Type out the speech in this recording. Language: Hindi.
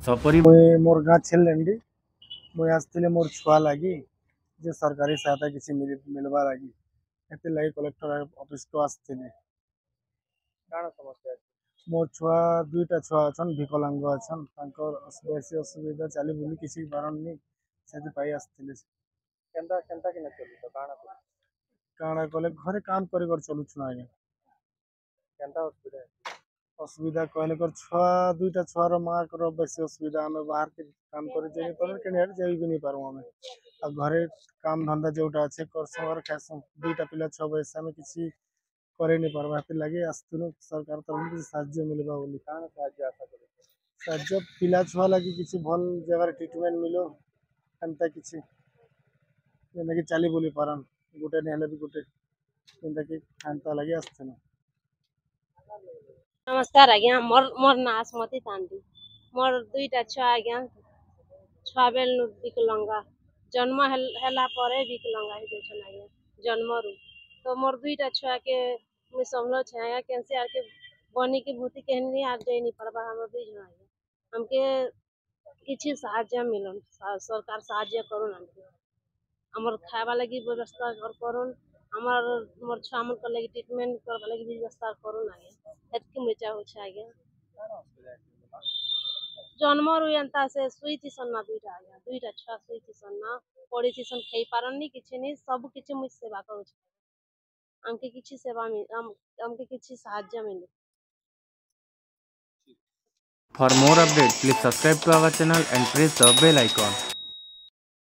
सपरी मोर गाँ छेलेंडी मुई आसती मोर छुआ लगी जे सरकारी सहायता किसी मिलवा लगी एते लगी कलेक्टर ऑफिस को आसती काण समस्या मोर छुआ दुईटा छुआ अछन विकलांग अछन तांकर बेसी असुविधा चली बुली किसी पारननी सेति पाई आसती केनता केनता कि चलु तो काण काଣା कले घरे काम करी कर चलुछु आगे केनता असुविधा असुविधा कहले कर छुआ दुईटा छुआर माँ कर बेसी असुविधा हमें बाहर के काम करे जाई पर केने जाई भी नहीं पारू हमें आ घरे काम धंदा जोटा अच्छे कर सर खासम दुईटा पिला छ बयस में किसी करे नहीं पारबा हाथी लगे आस्तुनु सरकार तरफ किसी साहाय्य मिलबा बोली काण साहाय्य आशा करू साहाय्य पिला छुआ लगी किसी भल जगह ट्रीटमेंट मिलो एंता किसी जेना कि चली बोली पारन गोटे नेले भी गोटे जेनता कि एंता लगी आस्तुनु नमस्कार आज्ञा मोर मोर ना आसमती तांडी मोर दुईटा छुआ आज्ञा छुआ बेल विकलांगा जन्म हैला परे विकलांगा ही देछन आज्ञा जन्मरू तो मोर दुईटा छुआ के मुई समलो छ आज्ञा कैसे आके बनी की भूति कहनी आ जाई नहीं पड़बा हमर दुई जन आज्ञा हमके किछि साहाय्य मिलन सरकार साहाय्य करून हमके हमर खावा लगी व्यवस्था करून हमार मोर छुआ मन के लगी ट्रीटमेंट करबा लगी व्यवस्था करून आज्ञा एतकी मुई चाहू छ आज्ञा जन्मरू एंता से सुईति सन्ना दुईटा आज्ञा दुईटा छुआ सुईति सन्ना पड़ी सन खाई पारनी किछि नहीं सब किछि मुई सेवा करू छ हमके किछि सेवा हमके किछि साहाय्य मिले For more updates, please subscribe to our channel and press the bell icon.